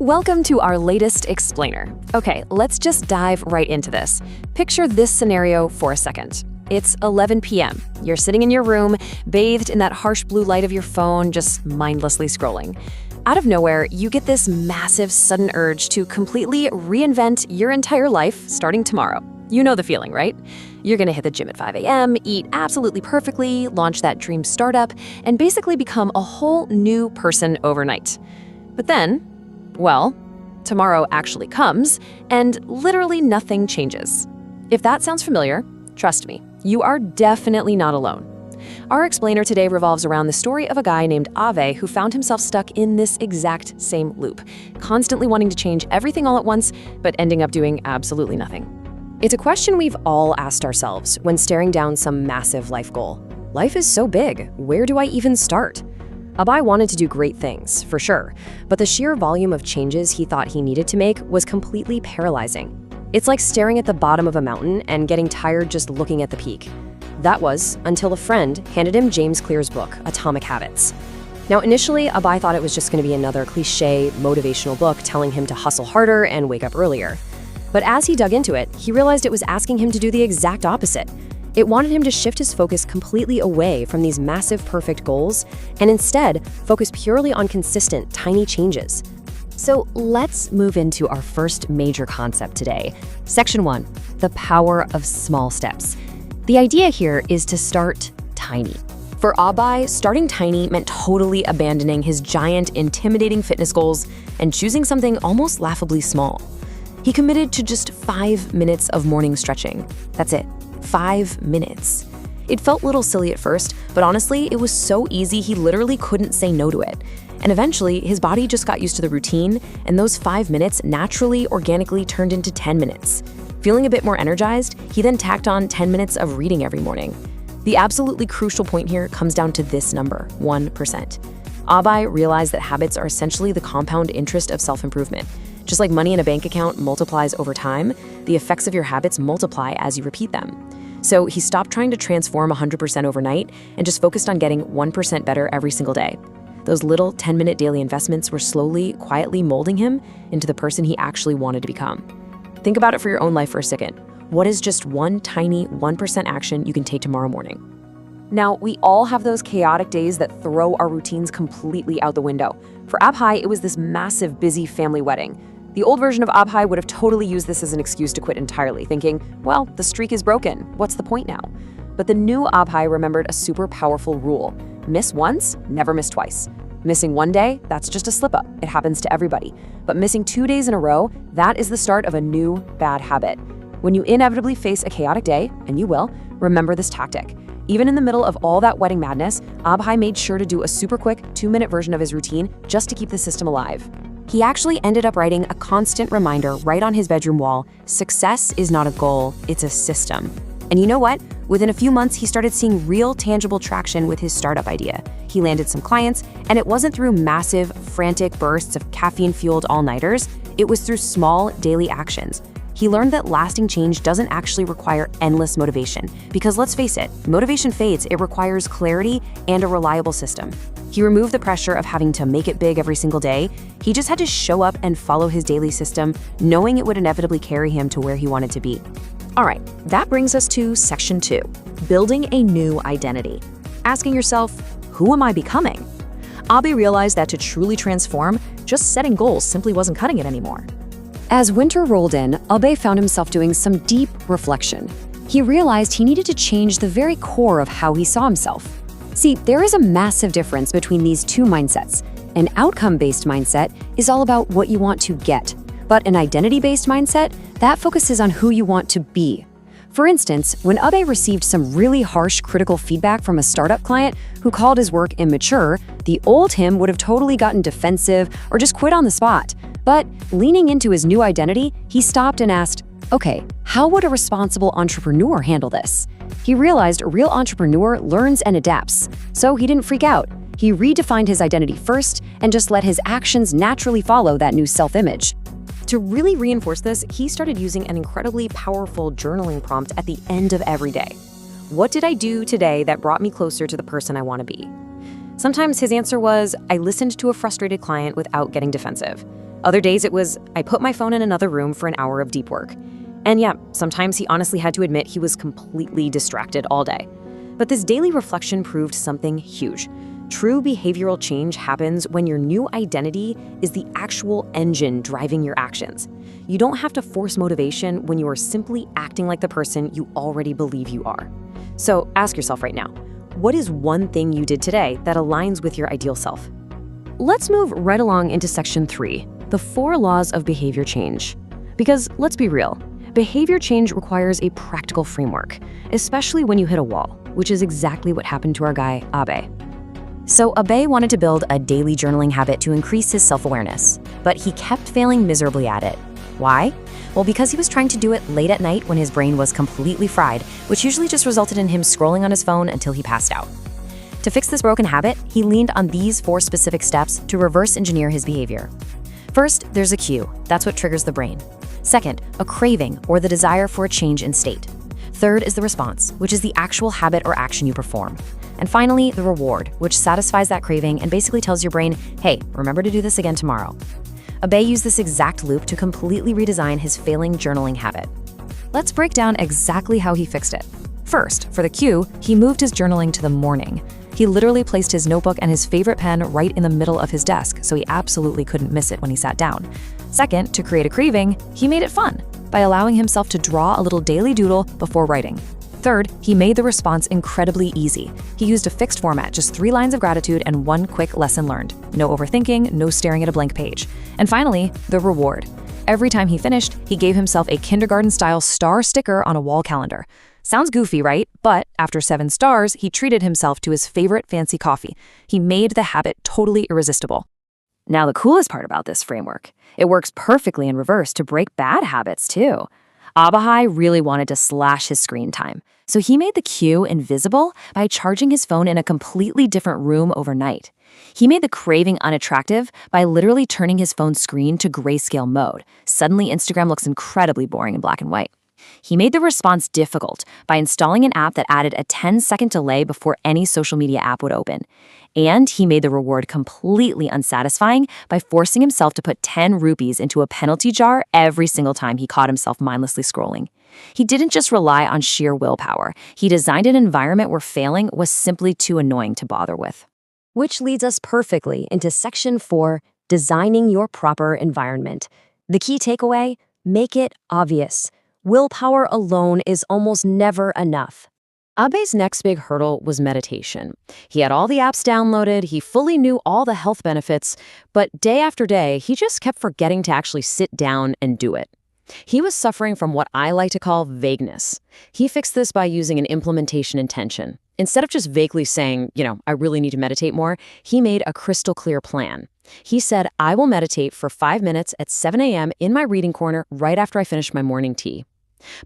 Welcome to our latest explainer. Okay, let's just dive right into this. Picture this scenario for a second. It's 11 p.m. You're sitting in your room, bathed in that harsh blue light of your phone, just mindlessly scrolling. Out of nowhere, you get this massive sudden urge to completely reinvent your entire life starting tomorrow. You know the feeling, right? You're gonna hit the gym at 5 a.m., eat absolutely perfectly, launch that dream startup, and basically become a whole new person overnight. But then, well, tomorrow actually comes, and literally nothing changes. If that sounds familiar, trust me, you are definitely not alone. Our explainer today revolves around the story of a guy named Ave who found himself stuck in this exact same loop, constantly wanting to change everything all at once, but ending up doing absolutely nothing. It's a question we've all asked ourselves when staring down some massive life goal. Life is so big, where do I even start? Abai wanted to do great things, for sure, but the sheer volume of changes he thought he needed to make was completely paralyzing. It's like staring at the bottom of a mountain and getting tired just looking at the peak. That was until a friend handed him James Clear's book, Atomic Habits. Now, initially, Abai thought it was just going to be another cliché, motivational book telling him to hustle harder and wake up earlier. But as he dug into it, he realized it was asking him to do the exact opposite. It wanted him to shift his focus completely away from these massive, perfect goals and instead focus purely on consistent, tiny changes. So let's move into our first major concept today. Section 1, the power of small steps. The idea here is to start tiny. For Abai, starting tiny meant totally abandoning his giant, intimidating fitness goals and choosing something almost laughably small. He committed to just 5 minutes of morning stretching. That's it. 5 minutes. It felt a little silly at first, but honestly, it was so easy he literally couldn't say no to it. And eventually, his body just got used to the routine, and those 5 minutes naturally, organically turned into 10 minutes. Feeling a bit more energized, he then tacked on 10 minutes of reading every morning. The absolutely crucial point here comes down to this number, 1%. Abai realized that habits are essentially the compound interest of self-improvement. Just like money in a bank account multiplies over time, the effects of your habits multiply as you repeat them. So he stopped trying to transform 100% overnight and just focused on getting 1% better every single day. Those little 10-minute daily investments were slowly, quietly molding him into the person he actually wanted to become. Think about it for your own life for a second. What is just one tiny 1% action you can take tomorrow morning? Now, we all have those chaotic days that throw our routines completely out the window. For Abhai, it was this massive, busy family wedding. The old version of Abhai would have totally used this as an excuse to quit entirely, thinking, well, the streak is broken. What's the point now? But the new Abhai remembered a super powerful rule. Miss once, never miss twice. Missing one day, that's just a slip-up. It happens to everybody. But missing 2 days in a row, that is the start of a new bad habit. When you inevitably face a chaotic day, and you will, remember this tactic. Even in the middle of all that wedding madness, Abhai made sure to do a super quick 2-minute version of his routine just to keep the system alive. He actually ended up writing a constant reminder right on his bedroom wall: success is not a goal, it's a system. And you know what? Within a few months, he started seeing real, tangible traction with his startup idea. He landed some clients, and it wasn't through massive, frantic bursts of caffeine-fueled all-nighters. It was through small, daily actions. He learned that lasting change doesn't actually require endless motivation, because let's face it, motivation fades. It requires clarity and a reliable system. He removed the pressure of having to make it big every single day. He just had to show up and follow his daily system, knowing it would inevitably carry him to where he wanted to be. All right, that brings us to section 2, building a new identity. Asking yourself, who am I becoming? Abai realized that to truly transform, just setting goals simply wasn't cutting it anymore. As winter rolled in, Abai found himself doing some deep reflection. He realized he needed to change the very core of how he saw himself. See, there is a massive difference between these two mindsets. An outcome-based mindset is all about what you want to get, but an identity-based mindset, that focuses on who you want to be. For instance, when Abai received some really harsh critical feedback from a startup client who called his work immature, the old him would have totally gotten defensive or just quit on the spot. But leaning into his new identity, he stopped and asked, okay, how would a responsible entrepreneur handle this? He realized a real entrepreneur learns and adapts, so he didn't freak out. He redefined his identity first and just let his actions naturally follow that new self-image. To really reinforce this, he started using an incredibly powerful journaling prompt at the end of every day. What did I do today that brought me closer to the person I want to be? Sometimes his answer was, I listened to a frustrated client without getting defensive. Other days it was, I put my phone in another room for an hour of deep work. And yeah, sometimes he honestly had to admit he was completely distracted all day. But this daily reflection proved something huge. True behavioral change happens when your new identity is the actual engine driving your actions. You don't have to force motivation when you are simply acting like the person you already believe you are. So ask yourself right now, what is one thing you did today that aligns with your ideal self? Let's move right along into section 3, the 4 laws of behavior change. Because let's be real, behavior change requires a practical framework, especially when you hit a wall, which is exactly what happened to our guy, Abe. So Abe wanted to build a daily journaling habit to increase his self-awareness, but he kept failing miserably at it. Why? Well, because he was trying to do it late at night when his brain was completely fried, which usually just resulted in him scrolling on his phone until he passed out. To fix this broken habit, he leaned on these 4 specific steps to reverse engineer his behavior. First, there's a cue. That's what triggers the brain. Second, a craving or the desire for a change in state. Third is the response, which is the actual habit or action you perform. And finally, the reward, which satisfies that craving and basically tells your brain, hey, remember to do this again tomorrow. Abe used this exact loop to completely redesign his failing journaling habit. Let's break down exactly how he fixed it. First, for the cue, he moved his journaling to the morning. He literally placed his notebook and his favorite pen right in the middle of his desk, so he absolutely couldn't miss it when he sat down. Second, to create a craving, he made it fun by allowing himself to draw a little daily doodle before writing. Third, he made the response incredibly easy. He used a fixed format, just 3 lines of gratitude and 1 quick lesson learned. No overthinking, no staring at a blank page. And finally, the reward. Every time he finished, he gave himself a kindergarten-style star sticker on a wall calendar. Sounds goofy, right? But after 7 stars, he treated himself to his favorite fancy coffee. He made the habit totally irresistible. Now, the coolest part about this framework, it works perfectly in reverse to break bad habits, too. Abahai really wanted to slash his screen time, so he made the cue invisible by charging his phone in a completely different room overnight. He made the craving unattractive by literally turning his phone's screen to grayscale mode. Suddenly, Instagram looks incredibly boring in black and white. He made the response difficult by installing an app that added a 10-second delay before any social media app would open. And he made the reward completely unsatisfying by forcing himself to put 10 rupees into a penalty jar every single time he caught himself mindlessly scrolling. He didn't just rely on sheer willpower. He designed an environment where failing was simply too annoying to bother with. Which leads us perfectly into section 4, designing your proper environment. The key takeaway, make it obvious. Willpower alone is almost never enough. Abe's next big hurdle was meditation. He had all the apps downloaded, he fully knew all the health benefits, but day after day, he just kept forgetting to actually sit down and do it. He was suffering from what I like to call vagueness. He fixed this by using an implementation intention. Instead of just vaguely saying, I really need to meditate more, he made a crystal clear plan. He said, I will meditate for 5 minutes at 7 a.m. in my reading corner right after I finish my morning tea.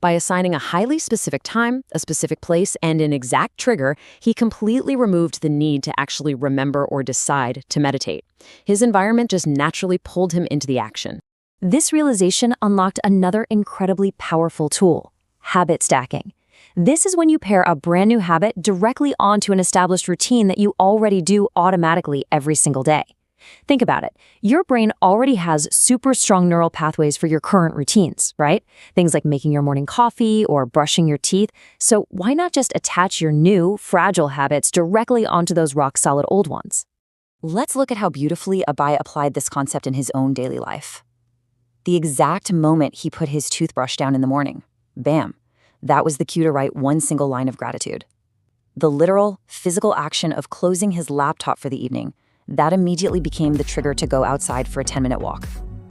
By assigning a highly specific time, a specific place, and an exact trigger, he completely removed the need to actually remember or decide to meditate. His environment just naturally pulled him into the action. This realization unlocked another incredibly powerful tool, habit stacking. This is when you pair a brand new habit directly onto an established routine that you already do automatically every single day. Think about it. Your brain already has super strong neural pathways for your current routines, right? Things like making your morning coffee or brushing your teeth. So why not just attach your new, fragile habits directly onto those rock-solid old ones? Let's look at how beautifully Abai applied this concept in his own daily life. The exact moment he put his toothbrush down in the morning, bam, that was the cue to write 1 single line of gratitude. The literal, physical action of closing his laptop for the evening, that immediately became the trigger to go outside for a 10-minute walk.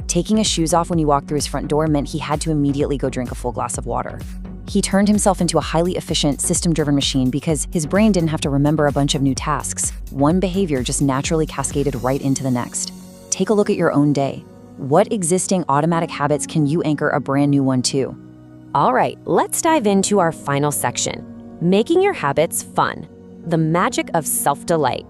Taking his shoes off when he walked through his front door meant he had to immediately go drink a full glass of water. He turned himself into a highly efficient, system-driven machine because his brain didn't have to remember a bunch of new tasks. One behavior just naturally cascaded right into the next. Take a look at your own day. What existing automatic habits can you anchor a brand new one to? All right, let's dive into our final section, making your habits fun, the magic of self-delight.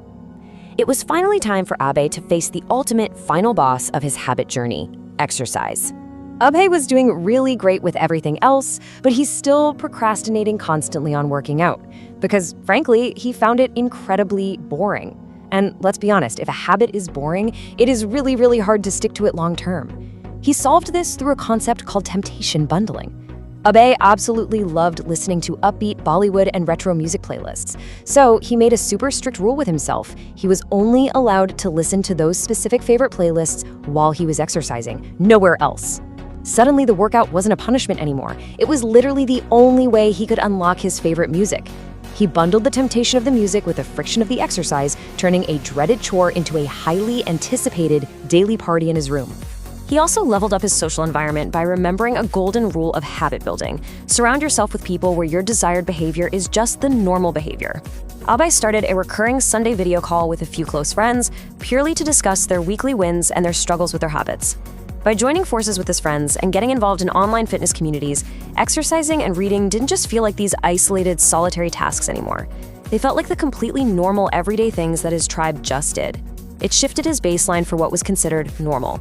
It was finally time for Abe to face the ultimate final boss of his habit journey, exercise. Abe was doing really great with everything else, but he's still procrastinating constantly on working out because, frankly, he found it incredibly boring. And let's be honest, if a habit is boring, it is really, really hard to stick to it long term. He solved this through a concept called temptation bundling. Abhay absolutely loved listening to upbeat Bollywood and retro music playlists, so he made a super strict rule with himself. He was only allowed to listen to those specific favorite playlists while he was exercising, nowhere else. Suddenly, the workout wasn't a punishment anymore. It was literally the only way he could unlock his favorite music. He bundled the temptation of the music with the friction of the exercise, turning a dreaded chore into a highly anticipated daily party in his room. He also leveled up his social environment by remembering a golden rule of habit building. Surround yourself with people where your desired behavior is just the normal behavior. Abhay started a recurring Sunday video call with a few close friends, purely to discuss their weekly wins and their struggles with their habits. By joining forces with his friends and getting involved in online fitness communities, exercising and reading didn't just feel like these isolated, solitary tasks anymore. They felt like the completely normal, everyday things that his tribe just did. It shifted his baseline for what was considered normal.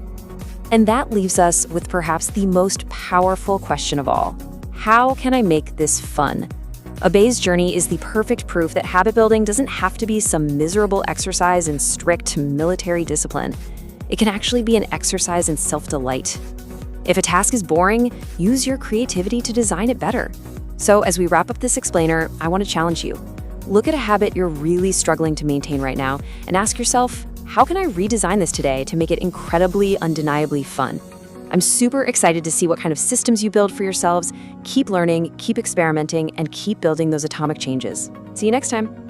And that leaves us with perhaps the most powerful question of all. How can I make this fun? Abhay's journey is the perfect proof that habit building doesn't have to be some miserable exercise in strict military discipline. It can actually be an exercise in self-delight. If a task is boring, use your creativity to design it better. So as we wrap up this explainer, I want to challenge you. Look at a habit you're really struggling to maintain right now and ask yourself, how can I redesign this today to make it incredibly, undeniably fun? I'm super excited to see what kind of systems you build for yourselves. Keep learning, keep experimenting, and keep building those atomic changes. See you next time.